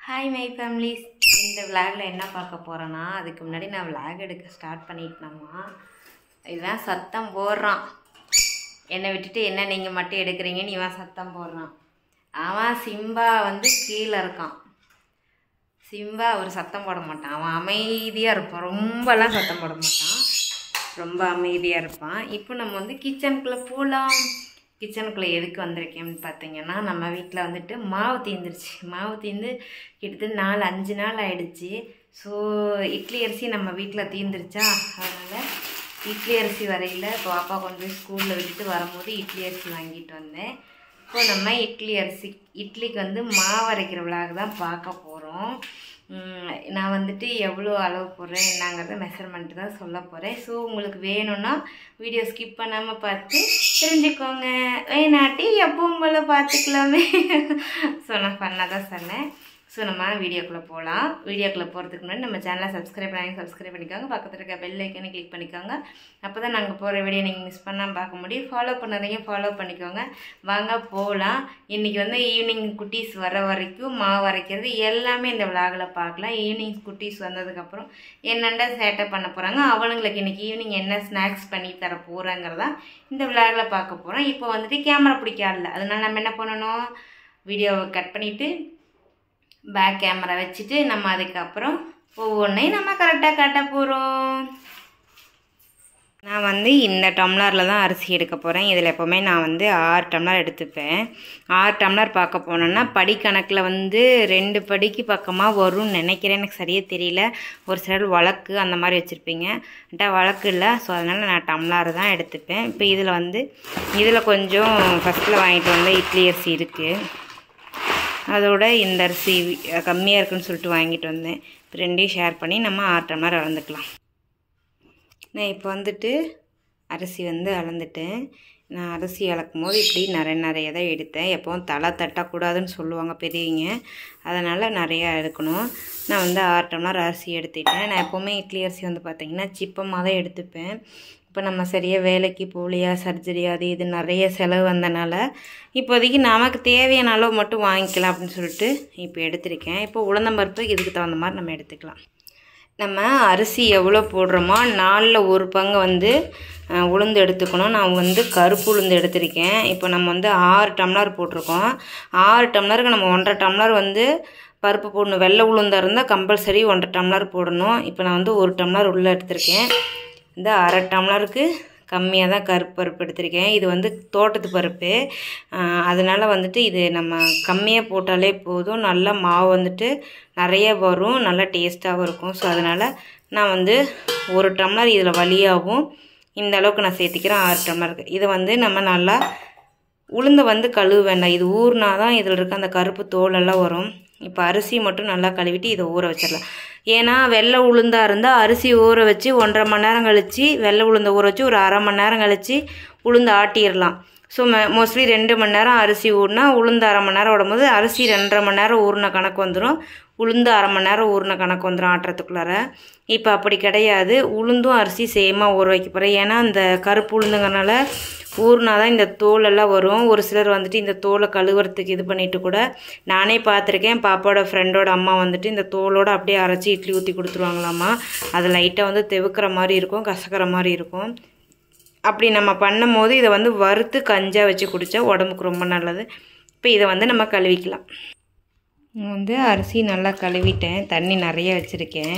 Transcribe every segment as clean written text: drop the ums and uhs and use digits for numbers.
Hi my families. இந்த விளாகில் என்ன பார்க்க போகிறேன்னா, அதுக்கு முன்னாடி நான் விளாக் எடுக்க ஸ்டார்ட் பண்ணிட்டேனம்மா. இதுதான் சத்தம் போடுறான். என்னை விட்டுட்டு என்ன நீங்கள் மட்டும் எடுக்கிறீங்கன்னு இவன் சத்தம் போடுறான். அவன் சிம்பா கீழே இருக்கான். சிம்பா ஒரு சத்தம் போட மாட்டான். அவன் அமைதியாக இருப்பான். ரொம்பலாம் சத்தம் போட மாட்டான். ரொம்ப அமைதியாக இருப்பான். இப்போ நம்ம கிச்சனுக்குள்ளே போகலாம். கிச்சனுக்குள்ளே எதுக்கு வந்திருக்கேன்னு பார்த்தீங்கன்னா, நம்ம வீட்டில் மாவு தீர்ந்துருச்சு. மாவு தீர்ந்து கிட்டத்தட்ட 4-5 நாள் ஆகிடுச்சு. ஸோ இட்லி அரிசி நம்ம வீட்டில் தீர்ந்துருச்சா, அதனால் இட்லி அரிசி வரையில் பாப்பா கொண்டு போய் ஸ்கூலில் விட்டுட்டு வரும்போது இட்லி அரிசி வாங்கிட்டு வந்தேன். இப்போ நம்ம இட்லிக்கு மாவு அரைக்கிற விளாக் தான் பார்க்க போகிறோம். நான் எவ்வளோ அளவு போடுறேன் என்னங்கிறத மெஷர்மெண்ட்டு தான் சொல்ல போகிறேன். ஸோ உங்களுக்கு வேணும்னா வீடியோ ஸ்கிப் பண்ணாமல் பார்த்து தெரிஞ்சுக்கோங்க. வேணாட்டி எப்பவும் போல பார்த்துக்கலாமே. ஸோ நான் பண்ணால் தான் சொன்னேன். ஸோ நம்ம வீடியோக்குள்ளே போகலாம். வீடியோக்குள்ளே போகிறதுக்கு முன்னாடி நம்ம சேனலை சப்ஸ்கிரைப் பண்ணிக்கோங்க. பக்கத்தில் இருக்க பெல் ஐக்கனை கிளிக் பண்ணிக்கோங்க. அப்போ தான் நாங்கள் போகிற வீடியோ நீங்கள் மிஸ் பண்ணாமல் பார்க்க முடியும். ஃபாலோ பண்ணாதீங்க, ஃபாலோ பண்ணிக்கோங்க. வாங்க போகலாம். இன்றைக்கி ஈவினிங் குட்டீஸ் வர வரைக்கும் மாவு அரைக்கிறது எல்லாமே இந்த விளாகில் பார்க்கலாம். ஈவினிங் குட்டீஸ் வந்ததுக்கப்புறம் என்னென்ன சேட்டை பண்ண போகிறாங்க, அவனுங்களுக்கு இன்றைக்கி ஈவினிங் என்ன ஸ்நாக்ஸ் பண்ணி தர போகிறாங்கிறதான் இந்த விளாகில் பார்க்க போகிறோம். இப்போ கேமரா பிடிக்காதுல்ல, அதனால் நம்ம என்ன பண்ணணும், வீடியோவை கட் பண்ணிவிட்டு பேக் கேமரா வச்சுட்டு நம்ம அதுக்கப்புறம் ஒவ்வொன்றையும் நம்ம கரெக்டாக காட்ட போகிறோம். நான் இந்த டம்ளரில் தான் அரிசி எடுக்க போகிறேன். இதில் எப்போவுமே நான் 6 டம்ளர் எடுத்துப்பேன். 6 டம்ளர் பார்க்க போனோன்னா படிக்கணக்கில் 2 படிக்கு பக்கமாக வரும்னு நினைக்கிறேன். எனக்கு சரியாக தெரியல. ஒரு சிலர் வழக்கு அந்த மாதிரி வச்சுருப்பீங்க. வழக்கு இல்லை. ஸோ அதனால் நான் டம்ளர் தான் எடுத்துப்பேன். இப்போ இதில் கொஞ்சம் ஃபஸ்ட்டில் வாங்கிட்டு வந்த இட்லி அரிசி இருக்குது. அதோட இந்த அரிசி கம்மியாக இருக்குன்னு சொல்லிட்டு வாங்கிட்டு வந்தேன். இப்போ ரெண்டையும் ஷேர் பண்ணி நம்ம 6 டம்ளர் அளந்துக்கலாம். நான் இப்போ அரிசி அளந்துட்டேன். நான் அரிசி அளக்கும் போது இப்படி நிறைய தான் எடுத்தேன். எப்போவும் தலை தட்டக்கூடாதுன்னு சொல்லுவாங்க பெரியவங்க. அதனால் நிறையா எடுக்கணும். நான் 6 டம்ளர் அரிசி எடுத்துட்டேன். நான் எப்போவுமே இட்லி அரிசி பார்த்திங்கன்னா சிப்பமாக தான் எடுத்துப்பேன். இப்போ நம்ம சரியாக வேலைக்கு போகலையா, சர்ஜரி அது இது நிறைய செலவு வந்தனால இப்போதைக்கு நமக்கு தேவையான அளவு மட்டும் வாங்கிக்கலாம் அப்படின்னு சொல்லிட்டு இப்போ எடுத்திருக்கேன். இப்போ உளுந்தம்பருப்பு இதுக்கு தகுந்த மாதிரி நம்ம எடுத்துக்கலாம். நம்ம அரிசி எவ்வளோ போடுறோமோ 4ல் 1 பங்கு உளுந்து எடுத்துக்கணும். நான் கருப்பு உளுந்து எடுத்திருக்கேன். இப்போ நம்ம 6 டம்ளர் போட்டிருக்கோம். 6 டம்ளருக்கு நம்ம 1.5 டம்ளர் பருப்பு போடணும். வெள்ளை உளுந்தாக இருந்தால் கம்பல்சரி 1.5 டம்ளர் போடணும். இப்போ நான் 1 டம்ளர் உள்ளே எடுத்திருக்கேன். 1/2 டம்ளருக்கு கம்மியாக தான் கருப்பு பருப்பு எடுத்திருக்கேன். இது தோட்டத்து பருப்பு. அதனால் இது நம்ம கம்மியாக போட்டாலே போதும். நல்லா மாவு நிறைய வரும், நல்லா டேஸ்ட்டாகவும் இருக்கும். ஸோ அதனால் நான் 1 டம்ளர் இதில் வழியாகவும் இந்த அளவுக்கு நான் சேர்த்திக்கிறேன். 6 டம்ளருக்கு இதை நம்ம நல்லா உளுந்தை கழுவ வேண்டாம். இது ஊறினா தான் இதில் இருக்க அந்த கருப்பு தோலெல்லாம் வரும். இப்போ அரிசி மட்டும் நல்லா கழுவிட்டு இதை ஊற வச்சிடலாம். ஏன்னா வெள்ளை உளுந்தாக இருந்தால் அரிசி ஊற வச்சு 1.5 மணி நேரம் கழித்து, வெள்ளை உளுந்தை ஊற வச்சு ஒரு 1/2 மணி நேரம் கழித்து உளுந்து ஆட்டிடலாம். ஸோ மோஸ்ட்லி 2 மணி நேரம் அரிசி ஊறினா உளுந்து 1/2 மணி நேரம் விடும்போது அரிசி 2.5 மணி நேரம் ஊறின கணக்கு வந்துடும். உளுந்து 1/2 மணி நேரம் ஊறின கணக்கு வந்துடும் ஆட்டுறதுக்குள்ளார. இப்போ அப்படி கிடையாது. உளுந்தும் அரிசி சேமாக ஊற வைக்க போகிறேன். ஏன்னா இந்த கருப்பு உளுந்துங்கனால ஊறினா தான் இந்த தோலெல்லாம் வரும். ஒரு சிலர் இந்த தோலை கழுவுறதுக்கு இது பண்ணிவிட்டு கூட நானே பார்த்துருக்கேன். பாப்பாவோட ஃப்ரெண்டோட அம்மா இந்த தோலோடு அப்படியே அரைச்சி இட்லி ஊற்றி கொடுத்துருவாங்களாம்மா. அது லைட்டாக தெவுக்கிற மாதிரி இருக்கும், கசக்கிற மாதிரி இருக்கும். அப்படி நம்ம பண்ணும் போது இதை வறுத்து கஞ்சாக வச்சு குடித்தா உடம்புக்கு ரொம்ப நல்லது. இப்போ இதை நம்ம கழுவிக்கலாம். அரிசி நல்லா கழுவிட்டேன். தண்ணி நிறைய வச்சுருக்கேன்.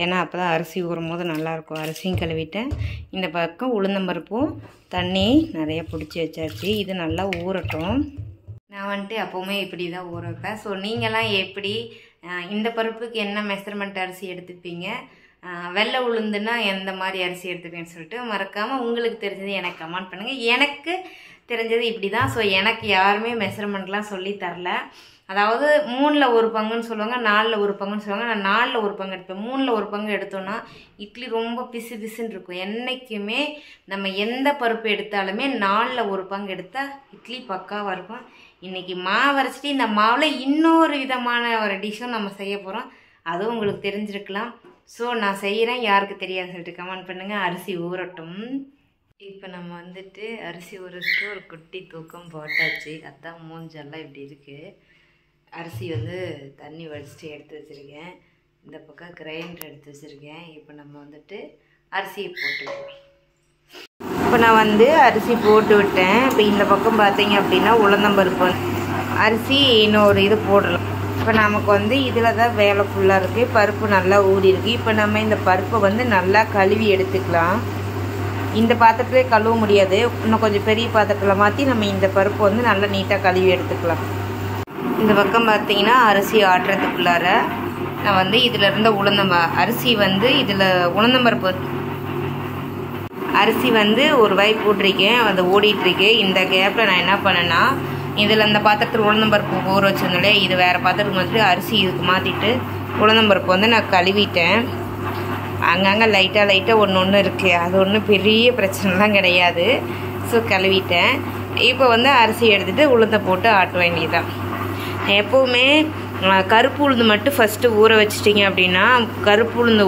ஏன்னா அப்போ தான் அரிசி ஊறும் போது நல்லாயிருக்கும். அரிசியும் கழுவிட்டேன். இந்த பக்கம் உளுந்தம்பருப்பும் தண்ணி நிறைய பிடிச்சி வச்சாச்சு. இது நல்லா ஊறட்டும். நான் எப்போவுமே இப்படி தான் ஊற வைப்பேன். ஸோ நீங்களாம் எப்படி இந்த பருப்புக்கு என்ன மெஷர்மெண்ட் அரிசி எடுத்துப்பீங்க, வெள்ளை உளுந்துன்னா எந்த மாதிரி அரிசி எடுத்துப்பேன்னு சொல்லிட்டு மறக்காமல் உங்களுக்கு தெரிஞ்சது எனக்கு கமெண்ட் பண்ணுங்கள். எனக்கு தெரிஞ்சது இப்படி தான். ஸோ எனக்கு யாருமே மெஷர்மெண்ட்லாம் சொல்லி தரல. அதாவது 3ல் 1 பங்குன்னு சொல்லுவாங்க, 4ல் 1 பங்குன்னு சொல்லுவாங்க. நான் 4ல் 1 பங்கு எடுப்பேன். 3ல் 1 பங்கு எடுத்தோன்னா இட்லி ரொம்ப பிசுன்னு இருக்கும். என்றைக்குமே நம்ம எந்த பருப்பு எடுத்தாலுமே 4ல் 1 பங்கு எடுத்தால் இட்லி பக்காவாக இருக்கும். இன்றைக்கி மாவு அரைச்சிட்டு இந்த மாவில் இன்னொரு விதமான ஒரு டிஷ்ஷும் நம்ம செய்ய போகிறோம். அதுவும் உங்களுக்கு தெரிஞ்சிருக்கலாம். ஸோ நான் செய்கிறேன், யாருக்கு தெரியாது சொல்லிட்டு கமெண்ட் பண்ணுங்கள். அரிசி ஊறட்டும். இப்போ நம்ம அரிசி ஊறிட்டு ஒரு குட்டி தூக்கம் போட்டாச்சு. அதான் மூஞ்செல்லாம் இப்படி இருக்குது. அரிசி வந்து தண்ணி வடிச்சிட்டு எடுத்து வச்சுருக்கேன். இந்த பக்கம் கிரைண்டர் எடுத்து வச்சுருக்கேன். இப்போ நம்ம வந்துட்டு அரிசியை போட்டுக்கலாம். இப்போ நான் வந்து அரிசி போட்டு விட்டேன். இப்போ இந்த பக்கம் பார்த்தீங்க அப்படின்னா உளுந்தம்பருப்பு அரிசி இன்னொரு இது போடலாம். இப்போ நமக்கு வந்து இதில் தான் வேலை ஃபுல்லாக இருக்குது. பருப்பு நல்லா ஊறி இருக்குது. இப்போ நம்ம இந்த பருப்பை வந்து நல்லா கழுவி எடுத்துக்கலாம். இந்த பாத்திரத்திலே கழுவ முடியாது, இன்னும் கொஞ்சம் பெரிய பாத்திரத்தில் மாற்றி நம்ம இந்த பருப்பு வந்து நல்லா நீட்டாக கழுவி எடுத்துக்கலாம். இந்த பக்கம் பார்த்தீங்கன்னா அரிசி ஆட்டுறதுக்குள்ளார நான் வந்து இதில் இருந்த அரிசி வந்து இதில் உளுந்தம்பருப்பு அரிசி வந்து ஒரு வாய் போட்டிருக்கேன், அது ஓடிட்டுருக்கு. இந்த கேப்பில் நான் என்ன பண்ணேன்னா இதில் அந்த பாத்திரத்தில் உளுந்தம்பருப்பு ஊற வச்சிருந்தாலே இது வேறு பாத்திரத்துக்கு மாற்றிட்டு அரிசி இதுக்கு மாற்றிட்டு உளுந்தம்பருப்பு வந்து நான் கழுவிட்டேன். அங்கங்கே லைட்டாக ஒன்று இருக்குது, அது ஒன்றும் பெரிய பிரச்சனைலாம் கிடையாது. ஸோ கழுவிட்டேன். இப்போ வந்து அரிசி எடுத்துகிட்டு உளுந்தை போட்டு ஆட்ட வேண்டியதுதான். எப்போவுமே கருப்பு உளுந்து மட்டும் ஃபஸ்ட்டு ஊற வச்சிட்டிங்க அப்படின்னா கருப்பு உளுந்து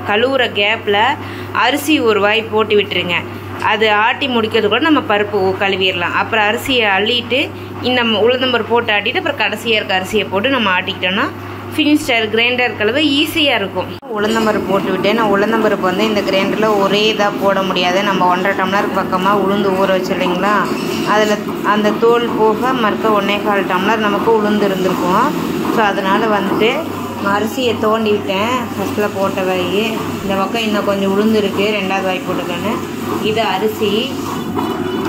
கழுவுற கேப்பில் அரிசி ஒரு வாய் போட்டு விட்டுருங்க. அது ஆட்டி முடிக்கிறது கூட நம்ம பருப்பு கழுவிடலாம். அப்புறம் அரிசியை அள்ளிட்டு இந்த உளுந்தம்பருப்பு போட்டு ஆட்டிட்டு அப்புறம் கடைசியாக இருக்க அரிசியை போட்டு நம்ம ஆட்டிக்கிட்டோன்னா ஃபினிஷ்டர் கிரைண்டர் கழுவ ஈஸியாக இருக்கும். உளுந்தம்பருப்பு போட்டு விட்டேன். நான் உளுந்தம்பருப்பு வந்து இந்த கிரைண்டரில் ஒரே இதாக போட முடியாது. நம்ம 1.5 டம்ளருக்கு பக்கமாக உளுந்து ஊற வச்சிடலைங்களா, அதில் அந்த தோல் போக மறுக்க 1.25 டம்ளர் நமக்கு உளுந்து இருந்திருக்கும். ஸோ அதனால் வந்துட்டு அரிசியை தோண்டி விட்டேன். ஃபஸ்ட்டில் போட்ட வாய் இந்த பக்கம் இன்னும் கொஞ்சம் உளுந்து இருக்குது, 2வது வாய் போட்டுக்கன்னு. இது அரிசி,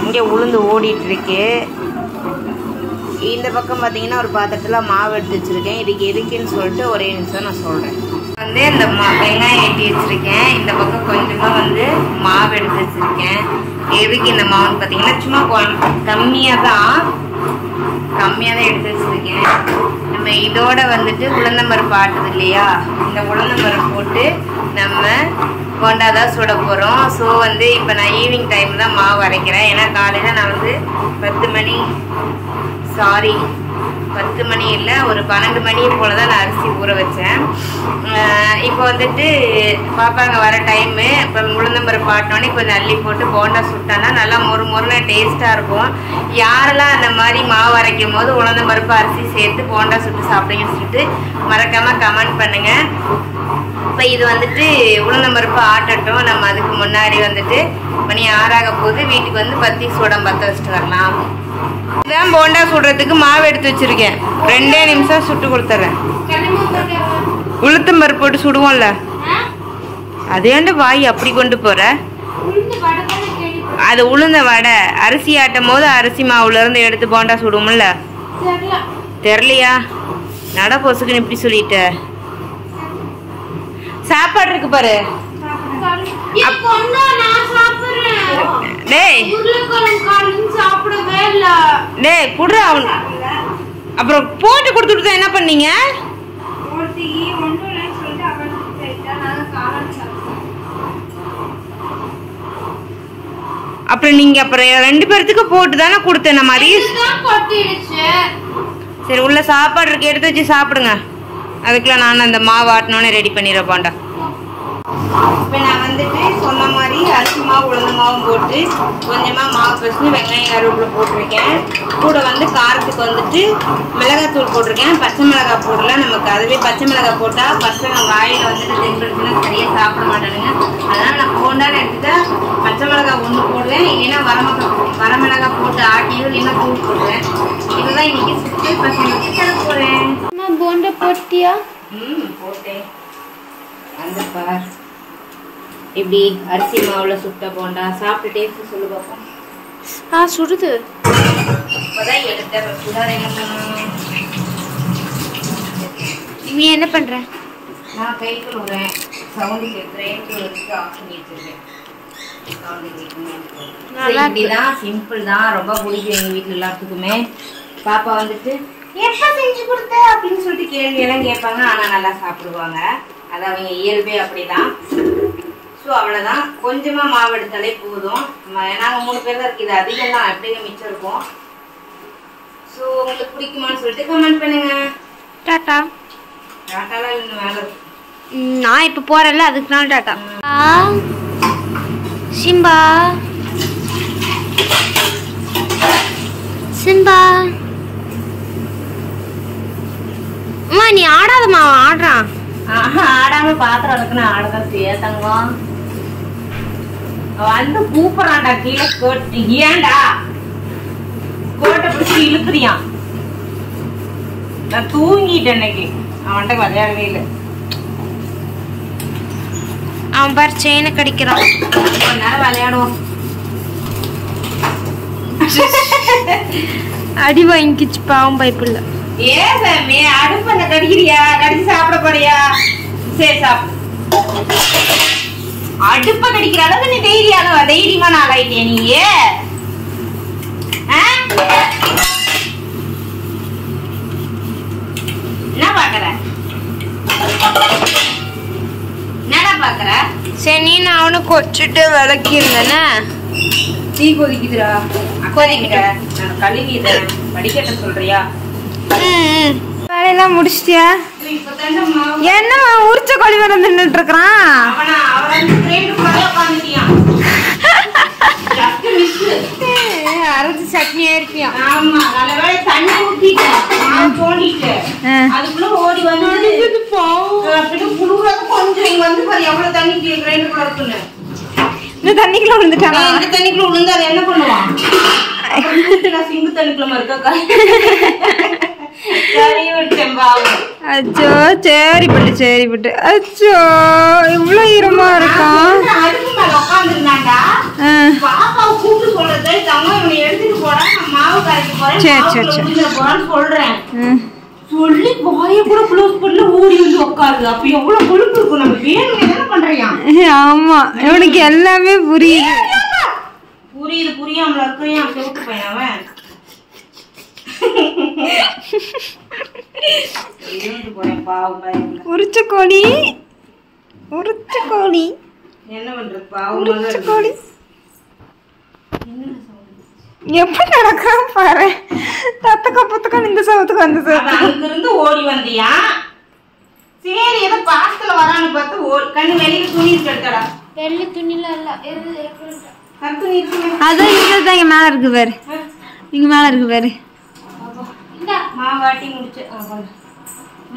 இங்கே உளுந்து ஓடிட்டுருக்கு. இந்த பக்கம் பார்த்தீங்கன்னா ஒரு பாத்திரத்தில் மாவு எடுத்து வச்சுருக்கேன். இதுக்கு எதுக்குன்னு சொல்லிட்டு ஒரே நிமிஷம் நான் சொல்கிறேன். வந்து இந்த வெங்காயம் ஏற்றி வச்சுருக்கேன். இந்த பக்கம் கொஞ்சமாக வந்து மாவு எடுத்து வச்சுருக்கேன். எதுக்கு இந்த மாவுன்னு பார்த்தீங்கன்னா சும்மா கம்மியாக தான் எடுத்து வச்சுருக்கேன். நம்ம இதோட வந்துட்டு உளுந்தம்பருப்பு ஆட்டுது இல்லையா, இந்த உளுந்தம்பருப்பு போட்டு நம்ம போண்டா தான் சுட போகிறோம். ஸோ வந்து இப்போ நான் ஈவினிங் டைம் தான் மாவு அரைக்கிறேன். ஏன்னா காலையில் நான் வந்து 10 மணி இல்லை, ஒரு 12 மணி போல் தான் நான் அரிசி ஊற வச்சேன். இப்போ வந்துட்டு பாப்பாங்க வர டைமு. இப்போ உளுந்தம்பருப்பு ஆட்டினோடனே கொஞ்சம் அள்ளி போட்டு போண்டா சுட்டானா நல்லா மொறுன்னு டேஸ்ட்டாக இருக்கும். யாரெல்லாம் அந்த மாதிரி மாவு அரைக்கும் போது உளுந்தம்பருப்பு அரிசி சேர்த்து போண்டா சுட்டு சாப்பிடுங்கன்னு சொல்லிட்டு மறக்காமல் கமெண்ட் பண்ணுங்கள். இப்போ இது வந்துட்டு உளுந்தம்பருப்பு ஆட்டட்டும். நம்ம அதுக்கு முன்னாடி வந்துட்டு மணி 6 போது வீட்டுக்கு வந்து பத்தி சூடம் பற்ற வச்சுட்டு வரலாம். இதுதான் போண்டா சுடுறதுக்கு மாவு எடுத்து வச்சிருக்கேன். 2 நிமிஷம் சுட்டு கொடுத்துட்றேன். உளுத்தம்பருப்பு போட்டு சுடுவோம்ல, அதேண்டு வாய் அப்படி கொண்டு போற. அது உளுந்த வடை. அரிசி ஆட்டும் போது அரிசி மாவுல இருந்து எடுத்து போண்டா சுடுவோம்ல, தெரியலையா? நட பொசுக்குன்னு இப்படி சொல்லிட்ட. சாப்பாடு இருக்கு பாரு. அப்புறம் போட்டு கொடுத்துட்டு என்ன பண்ணீங்க? அப்புறம் நீங்க அப்புறம் 2 பேர்த்துக்கு போட்டு தானே கொடுத்தேன். நான் மாதிரி சரி, உள்ள சாப்பாடு இருக்கு, எடுத்து வச்சு சாப்பிடுங்க. அதுக்குலாம் நான் அந்த மாவு ஆட்டினோன்னே ரெடி பண்ணிடுறேன் போண்டா. இப்போ நான் வந்துட்டு சொன்ன மாதிரி அரிசி மாவு உளுந்த மாவும் போட்டு கொஞ்சமாக மாவு பசங்க வெங்காயம் கருவேப்பிலை போட்டிருக்கேன். கூட வந்து காரத்துக்கு வந்துட்டு மிளகாத்தூள் போட்டிருக்கேன். பச்சை மிளகாய் போடல, நமக்கு அதுவே பச்சை மிளகாய் போட்டால் பசங்க வாயில் வந்துட்டு தென்படுச்சுன்னா சரியாக சாப்பிட மாட்டானுங்க. அதனால் நான் போண்டான்னு எடுத்துட்டா பச்சை மிளகாய் 1 போடுவேன், இல்லைன்னா வரமிளகாய் போட்டு ஆட்டியும் இல்லைன்னா தூள் போடுவேன். இதுதான் இன்னைக்கு சிக்கன் பசங்களுக்கு தர போகிறேன். போண்டா போட்டியா? போட்டேன். அந்த பார் இப்படி அரிசி மாவுல சுட்ட போண்டா சாப்பிட்டு டேஸ்ட் சொல்லு பாப்போம். சுடுது. இப்பதான் எடுத்த சுடாத. என்ன பண்ணணும்? நீ என்ன பண்ற? நான் கை கழுவுறேன். சவுண்டு கேட்குறேன். ஆஃப் பண்ணி வச்சிருக்கேன். இப்படிதான் சிம்பிள் தான், ரொம்ப பிடிக்கும் எங்க வீட்டுல எல்லாத்துக்குமே. பாப்பா வந்துட்டு எப்ப செஞ்சு கொடுத்த அப்படின்னு சொல்லிட்டு கேள்வி எல்லாம் கேட்பாங்க. ஆனா நல்லா சாப்பிடுவாங்க. அது அவங்க இயல்பே அப்படிதான். ஸோ அவ்வளோதான். கொஞ்சமாக மாவு எடுத்தாலே போதும். நாங்கள் 3 பேர் தான் இருக்குது. இது அதிகம் தான், எப்படிங்க மிச்சம் இருக்கும். ஸோ உங்களுக்கு பிடிக்குமான்னு சொல்லிட்டு கமெண்ட் பண்ணுங்க. டாட்டா. டாட்டாலாம் இன்னும் வேலை இருக்கும். நான் இப்போ போகிறேன்ல, அதுக்கு நான் டாட்டா. சிம்பா சிம்பா அம்மா நீ ஆடாதம்மா, அவன் ஆடுறான். ஆடாம பாத்திரம் இருக்குன்னு ஆடதான் தங்கம். வந்து கூப்பிடறான்டா கீழே ஸ்கர்ட். ஏன்டா ஸ்கர்ட்டை பிடிச்சி இழுக்குறியான்? நான் தூங்கிட்டேன் இன்னைக்கு. அவன்கிட்ட விளையாடவே இல்லை. அவன் பாரு செயினை கடிக்கிறான். கொஞ்ச நேரம் விளையாடுவோம். அடி வாங்கிச்சு பாவம் பைப்பில்ல. ஏன் சாமி அடுப்ப கடிக்கிறியா? கடிச்சு சாப்பிட போறியா? சரி சாப்பிடு. அடுப்ப கடிக்கிற அளவுக்கு நீ தைரியமான ஆளாயிட்டியா நீ? என்ன பாக்குற? என்னடா பாக்குற? சரி நீ நான் அவனை கொச்சிட்டு விளக்கி இருந்தேனே. டீ கொதிக்குதுடா. கொதிக்கிட்ட நான் கழுவிடுறேன். படிக்கட்ட சொல்றியா? வேலையெல்லாம் முடிச்சிட்டியா? என்னம்மா உரிச்ச கோழி வேற நின்றுட்டு இருக்கிறான்? அரைச்சு சட்னியா இருப்பியா? ஆமா, நல்லவேளை தண்ணி ஊத்திட்டேன் தோண்டிட்டு அதுக்குள்ள ஓடி வந்து புழுறது கொஞ்சம் இங்க வந்து பாரு எவ்வளவு தண்ணி கிரைண்டருக்குள்ள இருக்குன்னு. இந்த தண்ணிக்குள்ள விழுந்துட்டானா? இந்த தண்ணிக்குள்ள விழுந்து அதை என்ன பண்ணுவான்? சிங்கு தண்ணிக்குள்ள இருக்கா? அச்சோ சரி பட்டு அச்சோ இவ்வளவு ஈரமா இருக்கான். அடுப்பு மேல உட்காந்துருந்தாண்டா. பாப்பாவை கூப்பிட்டு சொல்றது இவனை எடுத்துட்டு போறா, நான் மாவு கரைக்க போறேன் சொல்றேன் சொல்லி வாயை கூட க்ளோஸ் பண்ணி ஓடி வந்து உட்காருது. அப்ப எவ்வளவு கொழுப்பு இருக்கும். நம்ம வேணும் என்ன பண்றியா? ஆமா இவனுக்கு எல்லாமே புரியுது. புரியாமல இருக்கையா செவுட்டு பையன் அவன். உரிச்ச கோழி என்ன பண்றது? பாவம் கோழி எப்படி நடக்கிறான் பாரு. தத்துக்கம் இந்த சவுத்துக்கு அந்த அங்க இருந்து ஓடி வந்தியா? சரி ஏதோ பாஸ்தல வரான்னு பார்த்து ஓடி கண்ணு வெளியில துணி எடுத்தடா. வெள்ளி துணில இல்ல கருத்து நீ இருக்கு. அதான் இதுதான் இங்க மேல இருக்கு பாரு. இங்க மேல இருக்கு பாரு.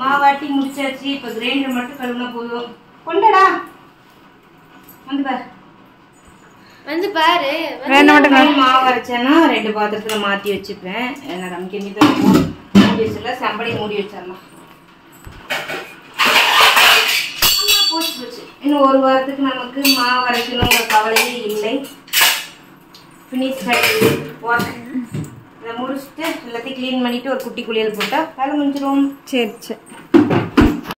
மாவாட்டி முடிச்சாச்சு. இப்ப கிரைண்டர் மட்டும் கழுவுனா போதும். கொண்டடா வந்து பாரு. மாவு அரைச்சேன்னா 2 பாத்திரத்துல மாத்தி வச்சுப்பேன். நான் ரம்கி மூடி வச்சிடல, சம்பளி மூடி வச்சிடலாம். போச்சு. இன்னும் 1 வாரத்துக்கு நமக்கு மாவு அரைக்கணுங்கிற கவலையே இல்லை. ஃபினிஷ் இதை முடிச்சுட்டு எல்லாத்தையும் கிளீன் பண்ணிட்டு ஒரு குட்டி குளியல் போட்டா வேலை முடிஞ்சிடும். சரி